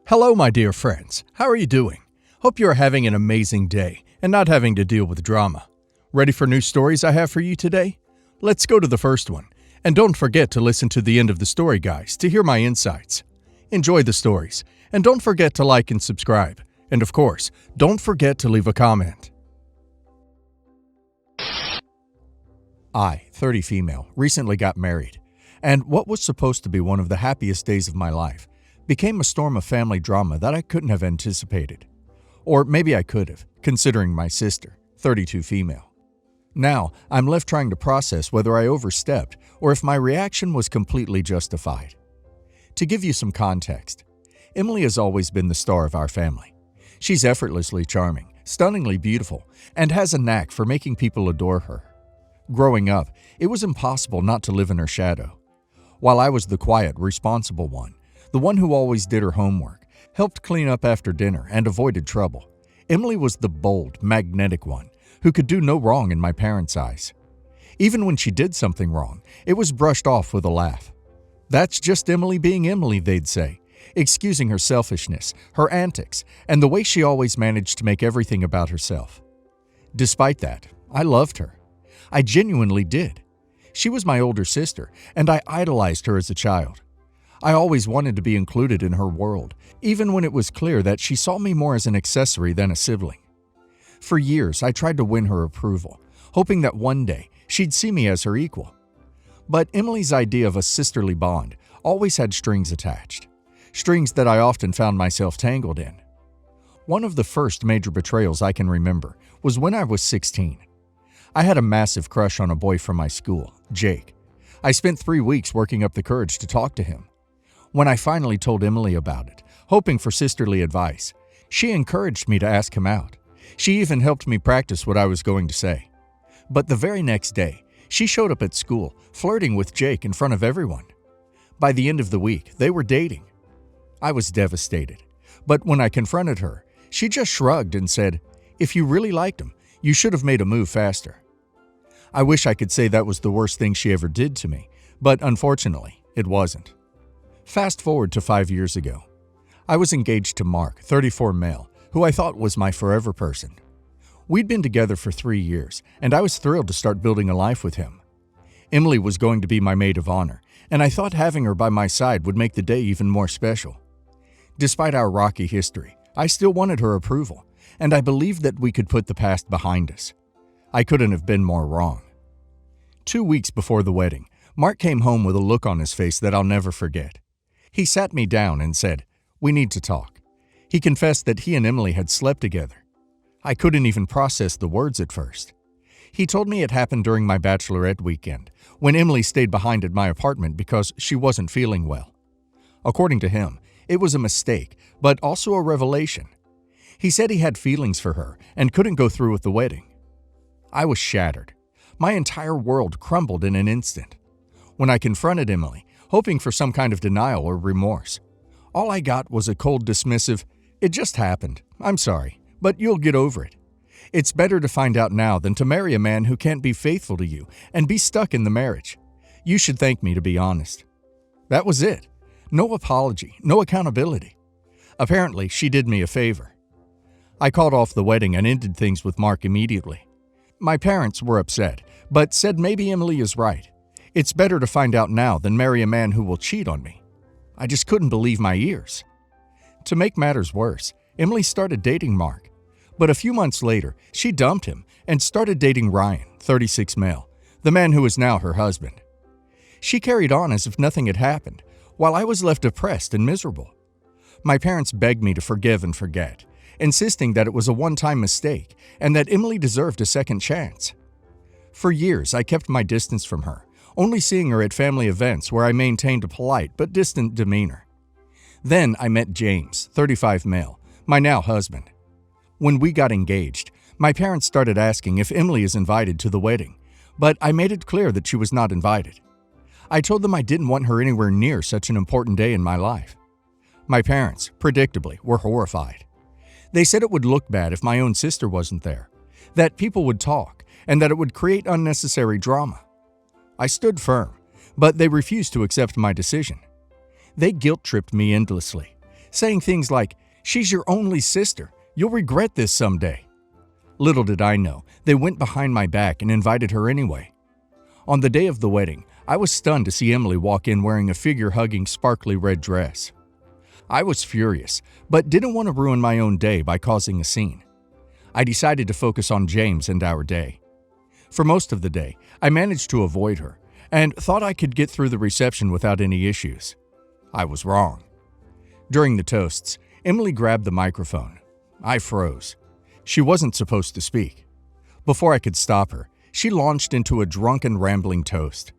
Hello, my dear friends. How are you doing? Hope you are having an amazing day and not having to deal with drama. Ready for new stories I have for you today? Let's go to the first one. And don't forget to listen to the end of the story, guys, to hear my insights. Enjoy the stories, and don't forget to like and subscribe. And of course, don't forget to leave a comment. I, 30 female, recently got married, and what was supposed to be one of the happiest days of my life became a storm of family drama that I couldn't have anticipated. Or maybe I could have, considering my sister, 32 female. Now, I'm left trying to process whether I overstepped or if my reaction was completely justified. To give you some context, Emily has always been the star of our family. She's effortlessly charming, stunningly beautiful, and has a knack for making people adore her. Growing up, it was impossible not to live in her shadow. While I was the quiet, responsible one, the one who always did her homework, helped clean up after dinner, and avoided trouble, Emily was the bold, magnetic one who could do no wrong in my parents' eyes. Even when she did something wrong, it was brushed off with a laugh. That's just Emily being Emily, they'd say, excusing her selfishness, her antics, and the way she always managed to make everything about herself. Despite that, I loved her. I genuinely did. She was my older sister, and I idolized her as a child. I always wanted to be included in her world, even when it was clear that she saw me more as an accessory than a sibling. For years, I tried to win her approval, hoping that one day she'd see me as her equal. But Emily's idea of a sisterly bond always had strings attached, strings that I often found myself tangled in. One of the first major betrayals I can remember was when I was 16. I had a massive crush on a boy from my school, Jake. I spent 3 weeks working up the courage to talk to him. When I finally told Emily about it, hoping for sisterly advice, she encouraged me to ask him out. She even helped me practice what I was going to say. But the very next day, she showed up at school, flirting with Jake in front of everyone. By the end of the week, they were dating. I was devastated. But when I confronted her, she just shrugged and said, "If you really liked him, you should have made a move faster." I wish I could say that was the worst thing she ever did to me, but unfortunately, it wasn't. Fast forward to 5 years ago. I was engaged to Mark, 34 male, who I thought was my forever person. We'd been together for 3 years, and I was thrilled to start building a life with him. Emily was going to be my maid of honor, and I thought having her by my side would make the day even more special. Despite our rocky history, I still wanted her approval, and I believed that we could put the past behind us. I couldn't have been more wrong. 2 weeks before the wedding, Mark came home with a look on his face that I'll never forget. He sat me down and said, "We need to talk." He confessed that he and Emily had slept together. I couldn't even process the words at first. He told me it happened during my bachelorette weekend, when Emily stayed behind at my apartment because she wasn't feeling well. According to him, it was a mistake, but also a revelation. He said he had feelings for her and couldn't go through with the wedding. I was shattered. My entire world crumbled in an instant. When I confronted Emily, hoping for some kind of denial or remorse, all I got was a cold, dismissive, "It just happened. I'm sorry, but you'll get over it. It's better to find out now than to marry a man who can't be faithful to you and be stuck in the marriage. You should thank me, to be honest." That was it. No apology, no accountability. Apparently, she did me a favor. I called off the wedding and ended things with Mark immediately. My parents were upset, but said maybe Emily is right. It's better to find out now than marry a man who will cheat on me. I just couldn't believe my ears. To make matters worse, Emily started dating Mark. But a few months later, she dumped him and started dating Ryan, 36 male, the man who is now her husband. She carried on as if nothing had happened, while I was left depressed and miserable. My parents begged me to forgive and forget, insisting that it was a one-time mistake and that Emily deserved a second chance. For years, I kept my distance from her, only seeing her at family events where I maintained a polite but distant demeanor. Then I met James, 35 male, my now husband. When we got engaged, my parents started asking if Emily is invited to the wedding, but I made it clear that she was not invited. I told them I didn't want her anywhere near such an important day in my life. My parents, predictably, were horrified. They said it would look bad if my own sister wasn't there, that people would talk, and that it would create unnecessary drama. I stood firm, but they refused to accept my decision. They guilt-tripped me endlessly, saying things like, "She's your only sister. You'll regret this someday." Little did I know, they went behind my back and invited her anyway. On the day of the wedding, I was stunned to see Emily walk in wearing a figure-hugging, sparkly red dress. I was furious, but didn't want to ruin my own day by causing a scene. I decided to focus on James and our day. For most of the day, I managed to avoid her, and thought I could get through the reception without any issues. I was wrong. During the toasts, Emily grabbed the microphone. I froze. She wasn't supposed to speak. Before I could stop her, she launched into a drunken, rambling toast.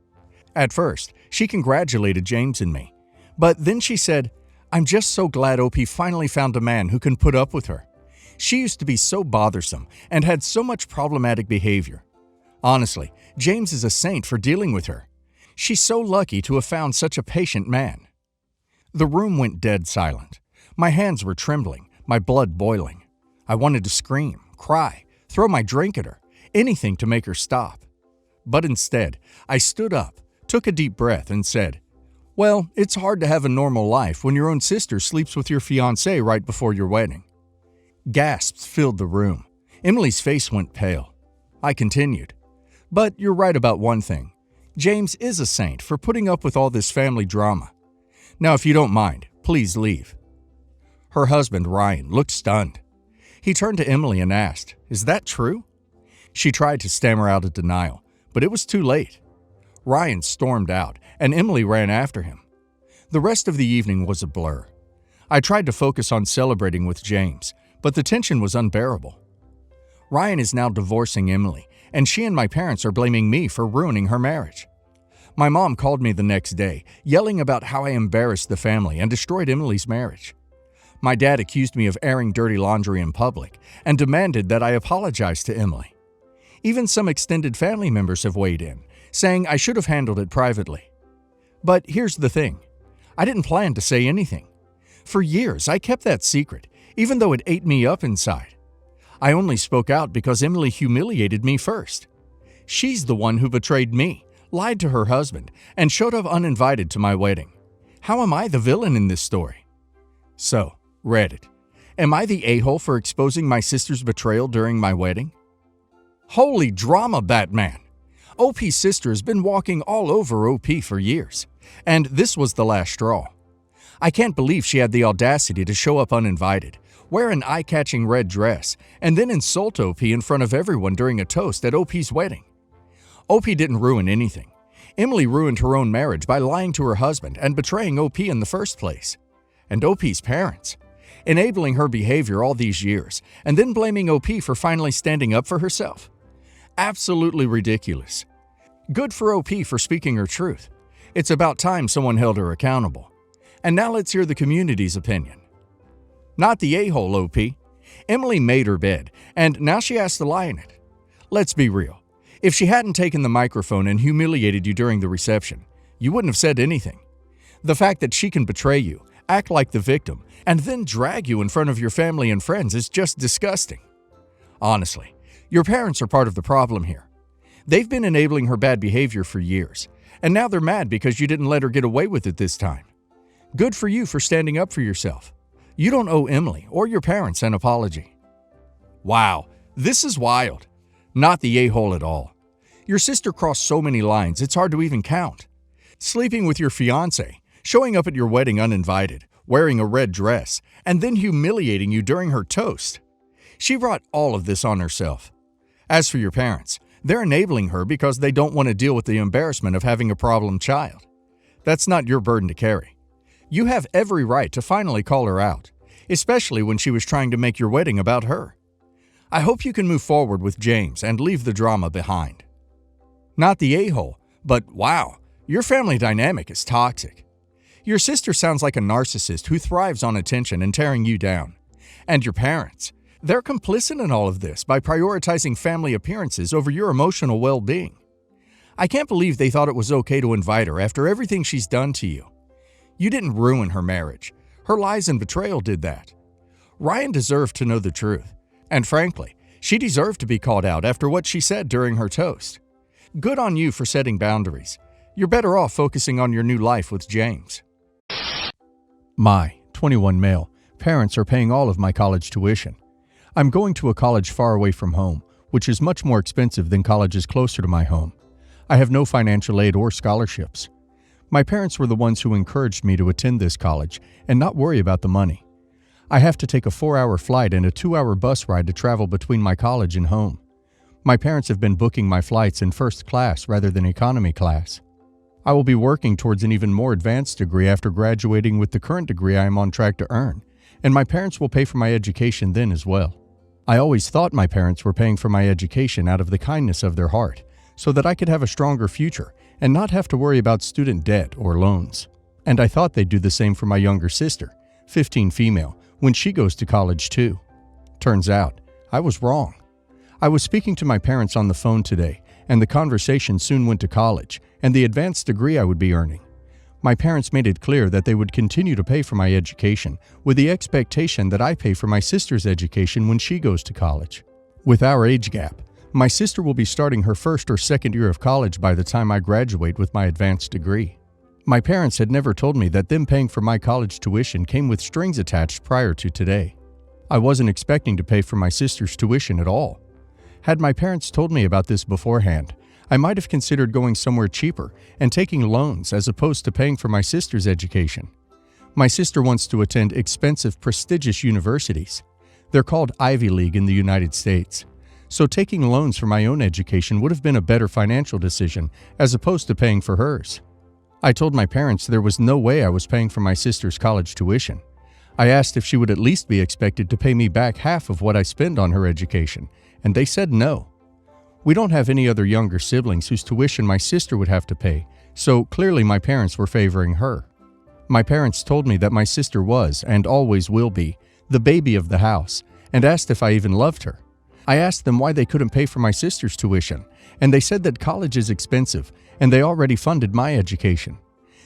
At first, she congratulated James and me, but then she said, "I'm just so glad OP finally found a man who can put up with her. She used to be so bothersome and had so much problematic behavior. Honestly, James is a saint for dealing with her. She's so lucky to have found such a patient man." The room went dead silent. My hands were trembling, my blood boiling. I wanted to scream, cry, throw my drink at her, anything to make her stop. But instead, I stood up, took a deep breath, and said, "Well, it's hard to have a normal life when your own sister sleeps with your fiance right before your wedding." Gasps filled the room. Emily's face went pale. I continued, "But you're right about one thing. James is a saint for putting up with all this family drama. Now, if you don't mind, please leave." Her husband, Ryan, looked stunned. He turned to Emily and asked, "Is that true?" She tried to stammer out a denial, but it was too late. Ryan stormed out, and Emily ran after him. The rest of the evening was a blur. I tried to focus on celebrating with James, but the tension was unbearable. Ryan is now divorcing Emily, and she and my parents are blaming me for ruining her marriage. My mom called me the next day, yelling about how I embarrassed the family and destroyed Emily's marriage. My dad accused me of airing dirty laundry in public and demanded that I apologize to Emily. Even some extended family members have weighed in, saying I should have handled it privately. But here's the thing. I didn't plan to say anything. For years, I kept that secret, even though it ate me up inside. I only spoke out because Emily humiliated me first. She's the one who betrayed me, lied to her husband, and showed up uninvited to my wedding. How am I the villain in this story? So, Reddit, am I the a-hole for exposing my sister's betrayal during my wedding? Holy drama, Batman! OP's sister has been walking all over OP for years, and this was the last straw. I can't believe she had the audacity to show up uninvited, wear an eye-catching red dress, and then insult OP in front of everyone during a toast at OP's wedding. OP didn't ruin anything. Emily ruined her own marriage by lying to her husband and betraying OP in the first place. And OP's parents, enabling her behavior all these years, and then blaming OP for finally standing up for herself. Absolutely ridiculous. Good for OP for speaking her truth. It's about time someone held her accountable. And now let's hear the community's opinion. Not the a-hole, OP. Emily made her bed, and now she has to lie in it. Let's be real. If she hadn't taken the microphone and humiliated you during the reception, you wouldn't have said anything. The fact that she can betray you, act like the victim, and then drag you in front of your family and friends is just disgusting. Honestly, your parents are part of the problem here. They've been enabling her bad behavior for years, and now they're mad because you didn't let her get away with it this time. Good for you for standing up for yourself. You don't owe Emily or your parents an apology. Wow, this is wild. Not the a-hole at all. Your sister crossed so many lines it's hard to even count. Sleeping with your fiance, showing up at your wedding uninvited, wearing a red dress, and then humiliating you during her toast. She brought all of this on herself. As for your parents, they're enabling her because they don't want to deal with the embarrassment of having a problem child. That's not your burden to carry. You have every right to finally call her out, especially when she was trying to make your wedding about her. I hope you can move forward with James and leave the drama behind. Not the a-hole, but wow, your family dynamic is toxic. Your sister sounds like a narcissist who thrives on attention and tearing you down. And your parents, they're complicit in all of this by prioritizing family appearances over your emotional well-being. I can't believe they thought it was okay to invite her after everything she's done to you. You didn't ruin her marriage. Her lies and betrayal did that. Ryan deserved to know the truth. And frankly, she deserved to be called out after what she said during her toast. Good on you for setting boundaries. You're better off focusing on your new life with James. My 21 male. Parents are paying all of my college tuition. I'm going to a college far away from home, which is much more expensive than colleges closer to my home. I have no financial aid or scholarships. My parents were the ones who encouraged me to attend this college and not worry about the money. I have to take a 4-hour flight and a 2-hour bus ride to travel between my college and home. My parents have been booking my flights in first class rather than economy class. I will be working towards an even more advanced degree after graduating with the current degree I am on track to earn, and my parents will pay for my education then as well. I always thought my parents were paying for my education out of the kindness of their heart, so that I could have a stronger future and not have to worry about student debt or loans. And I thought they'd do the same for my younger sister, 15 female, when she goes to college too. Turns out, I was wrong. I was speaking to my parents on the phone today, and the conversation soon went to college and the advanced degree I would be earning. My parents made it clear that they would continue to pay for my education, with the expectation that I pay for my sister's education when she goes to college. With our age gap, my sister will be starting her first or second year of college by the time I graduate with my advanced degree. My parents had never told me that them paying for my college tuition came with strings attached prior to today. I wasn't expecting to pay for my sister's tuition at all. Had my parents told me about this beforehand, I might have considered going somewhere cheaper and taking loans as opposed to paying for my sister's education. My sister wants to attend expensive, prestigious universities. They're called Ivy League in the United States. So taking loans for my own education would have been a better financial decision as opposed to paying for hers. I told my parents there was no way I was paying for my sister's college tuition. I asked if she would at least be expected to pay me back half of what I spend on her education, and they said no. We don't have any other younger siblings whose tuition my sister would have to pay, so clearly my parents were favoring her. My parents told me that my sister was, and always will be, the baby of the house, and asked if I even loved her. I asked them why they couldn't pay for my sister's tuition, and they said that college is expensive, and they already funded my education.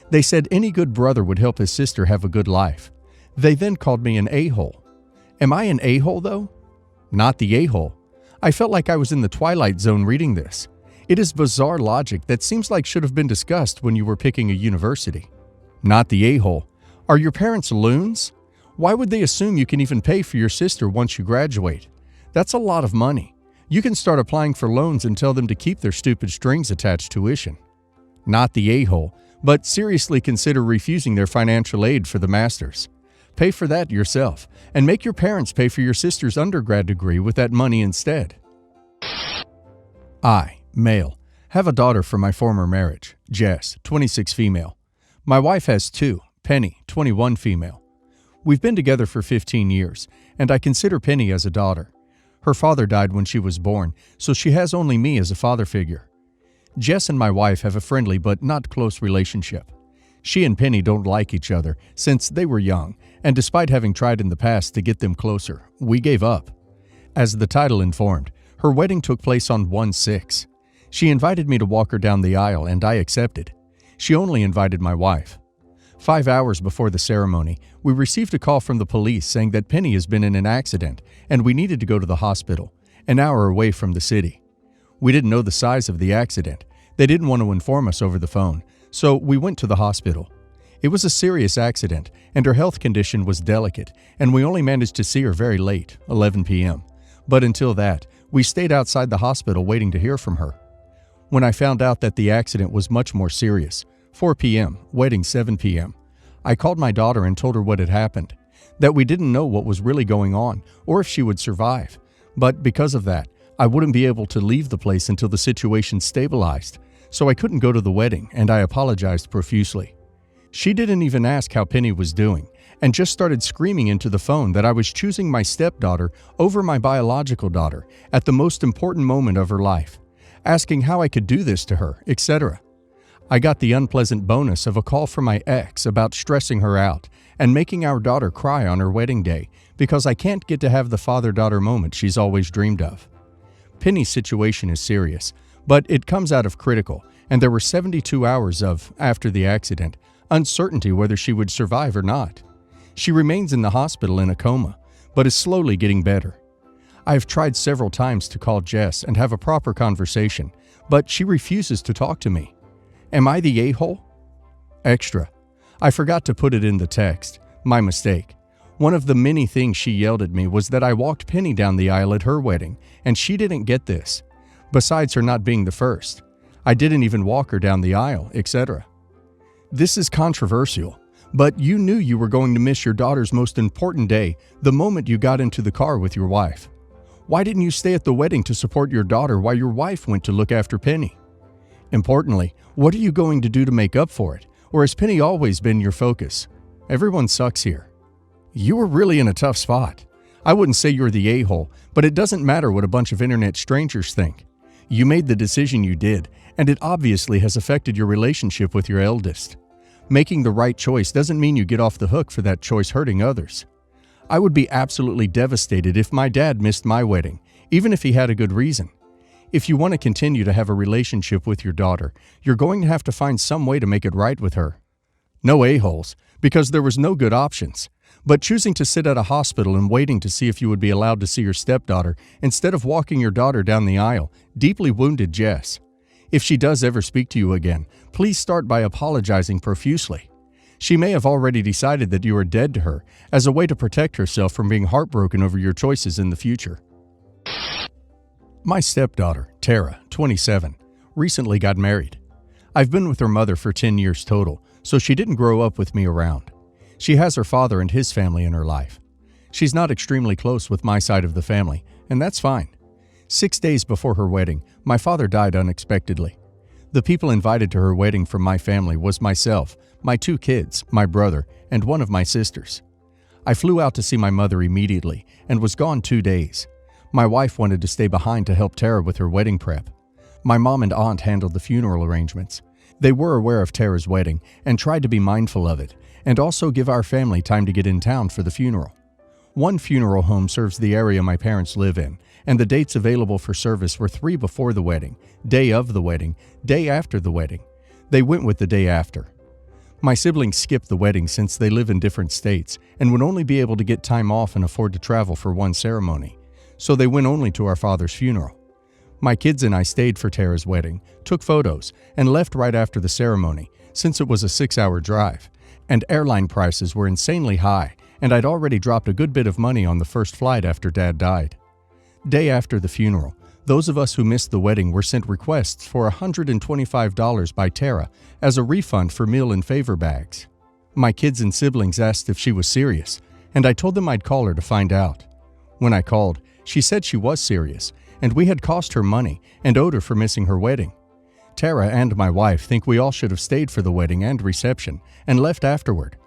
They said any good brother would help his sister have a good life. They then called me an a-hole. Am I an a-hole, though? Not the a-hole. I felt like I was in the Twilight Zone reading this. It is bizarre logic that seems like should have been discussed when you were picking a university. Not the a-hole. Are your parents loons? Why would they assume you can even pay for your sister once you graduate? That's a lot of money. You can start applying for loans and tell them to keep their stupid strings attached tuition. Not the a-hole, but seriously consider refusing their financial aid for the master's. Pay for that yourself, and make your parents pay for your sister's undergrad degree with that money instead. I, male, have a daughter from my former marriage, Jess, 26 female. My wife has 2, Penny, 21 female. We've been together for 15 years, and I consider Penny as a daughter. Her father died when she was born, so she has only me as a father figure. Jess and my wife have a friendly but not close relationship. She and Penny don't like each other since they were young, and despite having tried in the past to get them closer, we gave up. As the title informed, her wedding took place on 1/6. She invited me to walk her down the aisle, and I accepted. She only invited my wife. 5 hours before the ceremony, we received a call from the police saying that Penny has been in an accident and we needed to go to the hospital, an hour away from the city. We didn't know the size of the accident. They didn't want to inform us over the phone, so we went to the hospital. It was a serious accident, and her health condition was delicate, and we only managed to see her very late, 11 p.m. But until that, we stayed outside the hospital waiting to hear from her. When I found out that the accident was much more serious, 4 p.m., wedding 7 p.m., I called my daughter and told her what had happened, that we didn't know what was really going on or if she would survive. But because of that, I wouldn't be able to leave the place until the situation stabilized, so I couldn't go to the wedding, and I apologized profusely. She didn't even ask how Penny was doing, and just started screaming into the phone that I was choosing my stepdaughter over my biological daughter at the most important moment of her life, asking how I could do this to her, etc. I got the unpleasant bonus of a call from my ex about stressing her out and making our daughter cry on her wedding day because I can't get to have the father-daughter moment she's always dreamed of. Penny's situation is serious, but it comes out of critical, and there were 72 hours of, after the accident, uncertainty whether she would survive or not. She remains in the hospital in a coma, but is slowly getting better. I have tried several times to call Jess and have a proper conversation, but she refuses to talk to me. Am I the a-hole? Extra. I forgot to put it in the text, My mistake. One of the many things she yelled at me was that I walked Penny down the aisle at her wedding, and she didn't get this. Besides her not being the first, I didn't even walk her down the aisle, etc. This is controversial, but you knew you were going to miss your daughter's most important day the moment you got into the car with your wife. Why didn't you stay at the wedding to support your daughter while your wife went to look after Penny? Importantly, what are you going to do to make up for it? Or has Penny always been your focus? Everyone sucks here. You were really in a tough spot. I wouldn't say you're the a-hole, but it doesn't matter what a bunch of internet strangers think. You made the decision you did, and it obviously has affected your relationship with your eldest. Making the right choice doesn't mean you get off the hook for that choice hurting others. I would be absolutely devastated if my dad missed my wedding, even if he had a good reason. If you want to continue to have a relationship with your daughter, you're going to have to find some way to make it right with her. No a-holes, because there was no good options. But choosing to sit at a hospital and waiting to see if you would be allowed to see your stepdaughter instead of walking your daughter down the aisle deeply wounded Jess. If she does ever speak to you again, please start by apologizing profusely. She may have already decided that you are dead to her as a way to protect herself from being heartbroken over your choices in the future. My stepdaughter, Tara, 27, recently got married. I've been with her mother for 10 years total, so she didn't grow up with me around. She has her father and his family in her life. She's not extremely close with my side of the family, and that's fine. 6 days before her wedding, my father died unexpectedly. The people invited to her wedding from my family was myself, my 2 kids, my brother, and one of my sisters. I flew out to see my mother immediately and was gone 2 days. My wife wanted to stay behind to help Tara with her wedding prep. My mom and aunt handled the funeral arrangements. They were aware of Tara's wedding and tried to be mindful of it, and also give our family time to get in town for the funeral. One funeral home serves the area my parents live in, and the dates available for service were 3 before the wedding, day of the wedding, day after the wedding. They went with the day after. My siblings skipped the wedding since they live in different states and would only be able to get time off and afford to travel for one ceremony, so they went only to our father's funeral. My kids and I stayed for Tara's wedding, took photos, and left right after the ceremony since it was a 6-hour drive, and airline prices were insanely high, and I'd already dropped a good bit of money on the first flight after Dad died. Day after the funeral, those of us who missed the wedding were sent requests for $125 by Tara as a refund for meal and favor bags. My kids and siblings asked if she was serious, and I told them I'd call her to find out. When I called, she said she was serious, and we had cost her money and owed her for missing her wedding. Tara and my wife think we all should have stayed for the wedding and reception and left afterward.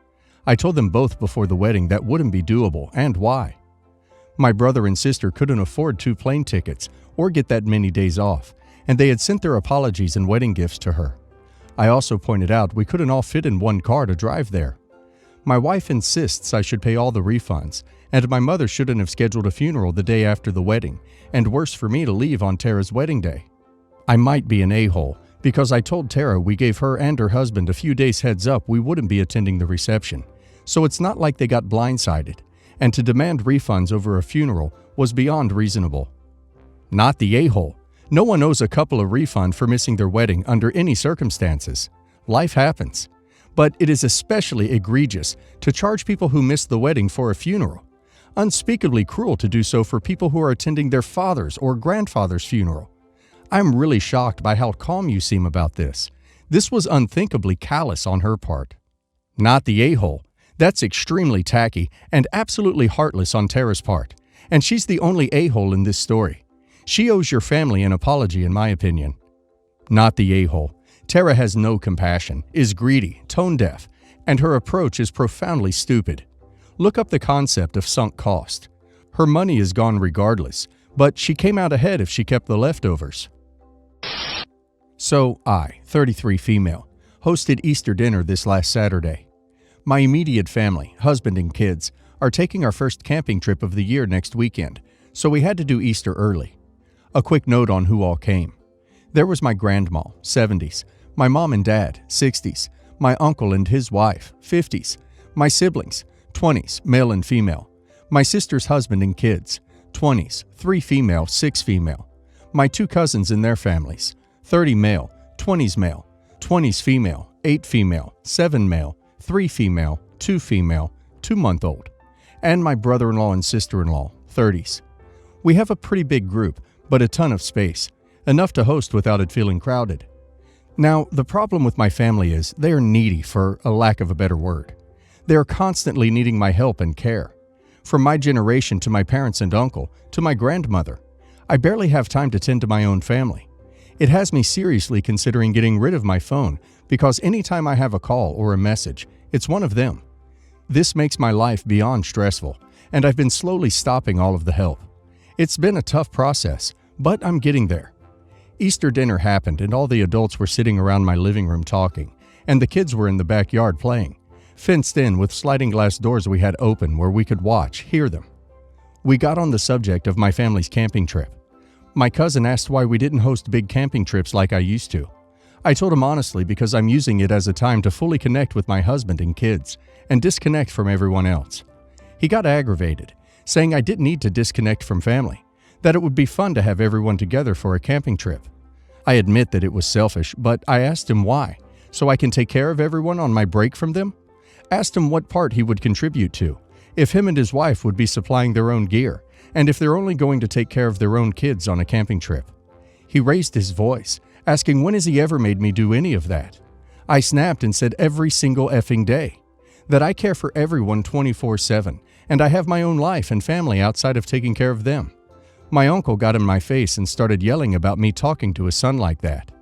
I told them both before the wedding that wouldn't be doable and why. My brother and sister couldn't afford 2 plane tickets or get that many days off, and they had sent their apologies and wedding gifts to her. I also pointed out we couldn't all fit in one car to drive there. My wife insists I should pay all the refunds, and my mother shouldn't have scheduled a funeral the day after the wedding, and worse for me to leave on Tara's wedding day. I might be an a-hole because I told Tara we gave her and her husband a few days heads up we wouldn't be attending the reception, so it's not like they got blindsided, and to demand refunds over a funeral was beyond reasonable. Not the a-hole. No one owes a couple a refund for missing their wedding under any circumstances. Life happens. But it is especially egregious to charge people who missed the wedding for a funeral. Unspeakably cruel to do so for people who are attending their father's or grandfather's funeral. I'm really shocked by how calm you seem about this. This was unthinkably callous on her part. Not the a-hole. That's extremely tacky and absolutely heartless on Tara's part. And she's the only a-hole in this story. She owes your family an apology, in my opinion. Not the a-hole. Tara has no compassion, is greedy, tone-deaf, and her approach is profoundly stupid. Look up the concept of sunk cost. Her money is gone regardless, but she came out ahead if she kept the leftovers. So I, 33 female, hosted Easter dinner this last Saturday. My immediate family, husband and kids, are taking our first camping trip of the year next weekend, so we had to do Easter early. A quick note on who all came. There was my grandma, 70s, my mom and dad, 60s, my uncle and his wife, 50s, my siblings, 20s, male and female, my sister's husband and kids, 20s, 3 female, 6 female, my 2 cousins and their families, 30 male, 20s male, 20s female, 8 female, 7 male, 3 female, 2 female, 2-month-old, and my brother-in-law and sister-in-law, 30s. We have a pretty big group, but a ton of space, enough to host without it feeling crowded. Now, the problem with my family is they are needy, for a lack of a better word. They are constantly needing my help and care. From my generation to my parents and uncle, to my grandmother, I barely have time to tend to my own family. It has me seriously considering getting rid of my phone because anytime I have a call or a message, it's one of them. This makes my life beyond stressful, and I've been slowly stopping all of the help. It's been a tough process, but I'm getting there. Easter dinner happened and all the adults were sitting around my living room talking, and the kids were in the backyard playing, fenced in with sliding glass doors we had open where we could watch, hear them. We got on the subject of my family's camping trip. My cousin asked why we didn't host big camping trips like I used to. I told him honestly because I'm using it as a time to fully connect with my husband and kids and disconnect from everyone else. He got aggravated, saying I didn't need to disconnect from family, that it would be fun to have everyone together for a camping trip. I admit that it was selfish, but I asked him why, so I can take care of everyone on my break from them? Asked him what part he would contribute to, if him and his wife would be supplying their own gear, and if they're only going to take care of their own kids on a camping trip. He raised his voice, asking when has he ever made me do any of that? I snapped and said every single effing day. That I care for everyone 24/7, and I have my own life and family outside of taking care of them. My uncle got in my face and started yelling about me talking to his son like that.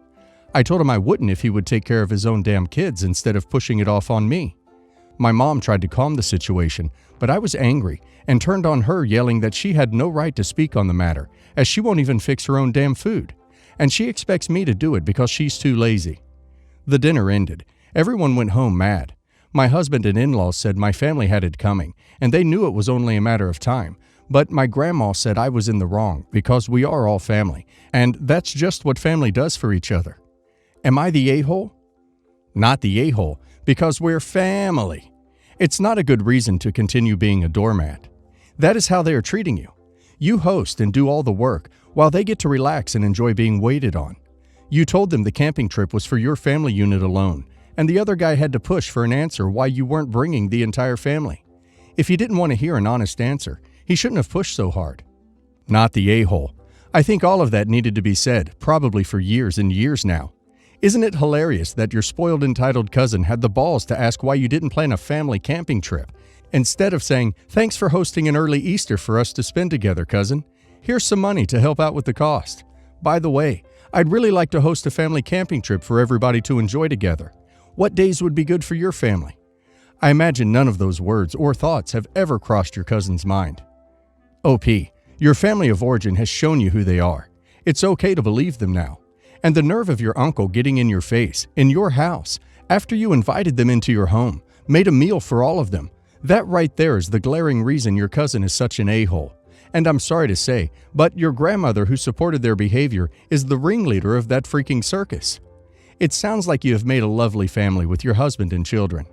I told him I wouldn't if he would take care of his own damn kids instead of pushing it off on me. My mom tried to calm the situation, but I was angry and turned on her, yelling that she had no right to speak on the matter, as she won't even fix her own damn food, and she expects me to do it because she's too lazy. The dinner ended. Everyone went home mad. My husband and in-laws said my family had it coming, and they knew it was only a matter of time, but my grandma said I was in the wrong because we are all family, and that's just what family does for each other. Am I the a-hole? Not the a-hole, because we're family. It's not a good reason to continue being a doormat. That is how they are treating you. You host and do all the work, while they get to relax and enjoy being waited on. You told them the camping trip was for your family unit alone, and the other guy had to push for an answer why you weren't bringing the entire family. If he didn't want to hear an honest answer, he shouldn't have pushed so hard. Not the a-hole. I think all of that needed to be said, probably for years and years now. Isn't it hilarious that your spoiled entitled cousin had the balls to ask why you didn't plan a family camping trip, instead of saying, "Thanks for hosting an early Easter for us to spend together, cousin. Here's some money to help out with the cost. By the way, I'd really like to host a family camping trip for everybody to enjoy together. What days would be good for your family?" I imagine none of those words or thoughts have ever crossed your cousin's mind. OP, your family of origin has shown you who they are. It's okay to believe them now. And the nerve of your uncle getting in your face, in your house, after you invited them into your home, made a meal for all of them, that right there is the glaring reason your cousin is such an a-hole. And I'm sorry to say, but your grandmother who supported their behavior is the ringleader of that freaking circus. It sounds like you have made a lovely family with your husband and children.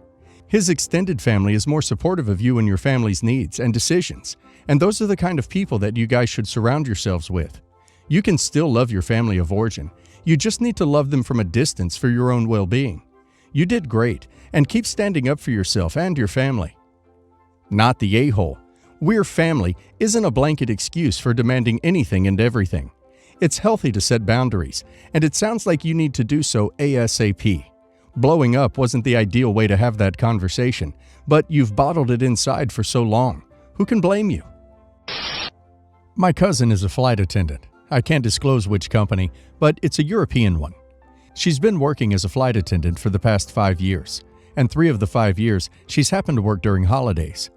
His extended family is more supportive of you and your family's needs and decisions, and those are the kind of people that you guys should surround yourselves with. You can still love your family of origin. You just need to love them from a distance for your own well-being. You did great, and keep standing up for yourself and your family. Not the a-hole. We're family isn't a blanket excuse for demanding anything and everything. It's healthy to set boundaries, and it sounds like you need to do so ASAP. Blowing up wasn't the ideal way to have that conversation, but you've bottled it inside for so long. Who can blame you? My cousin is a flight attendant. I can't disclose which company, but it's a European one. She's been working as a flight attendant for the past 5 years, and 3 of the 5 years she's happened to work during holidays.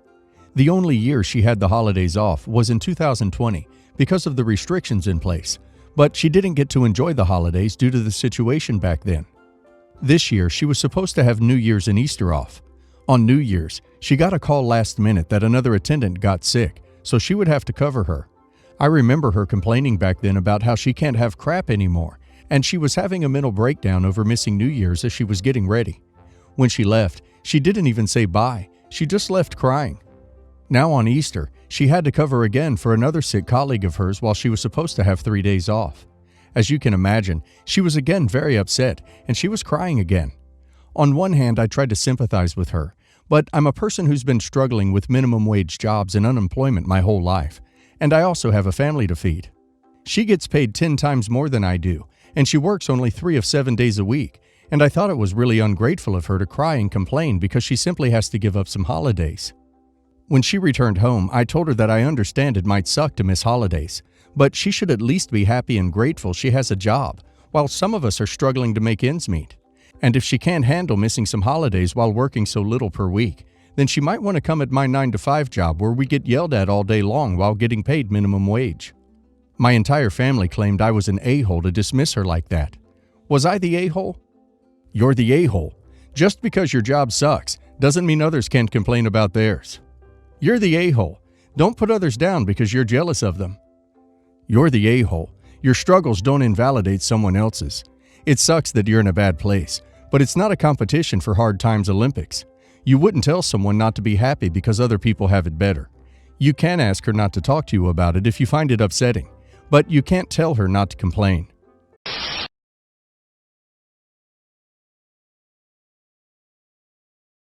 The only year she had the holidays off was in 2020 because of the restrictions in place, but she didn't get to enjoy the holidays due to the situation back then. This year, she was supposed to have New Year's and Easter off. On New Year's, she got a call last minute that another attendant got sick, so she would have to cover her. I remember her complaining back then about how she can't have crap anymore, and she was having a mental breakdown over missing New Year's as she was getting ready. When she left, she didn't even say bye, she just left crying. Now on Easter, she had to cover again for another sick colleague of hers while she was supposed to have 3 days off. As you can imagine, she was again very upset, and she was crying again. On one hand, I tried to sympathize with her, But I'm a person who's been struggling with minimum wage jobs and unemployment my whole life, and I also have a family to feed. She gets paid 10 times more than I do, and she works only 3 of 7 days a week, and I thought it was really ungrateful of her to cry and complain because she simply has to give up some holidays. When she returned home, I told her that I understand it might suck to miss holidays, but she should at least be happy and grateful she has a job, while some of us are struggling to make ends meet. And if she can't handle missing some holidays while working so little per week, then she might want to come at my 9-to-5 job where we get yelled at all day long while getting paid minimum wage. My entire family claimed I was an a-hole to dismiss her like that. Was I the a-hole? You're the a-hole. Just because your job sucks doesn't mean others can't complain about theirs. You're the a-hole. Don't put others down because you're jealous of them. You're the a-hole. Your struggles don't invalidate someone else's. It sucks that you're in a bad place, but it's not a competition for hard times Olympics. You wouldn't tell someone not to be happy because other people have it better. You can ask her not to talk to you about it if you find it upsetting, but you can't tell her not to complain.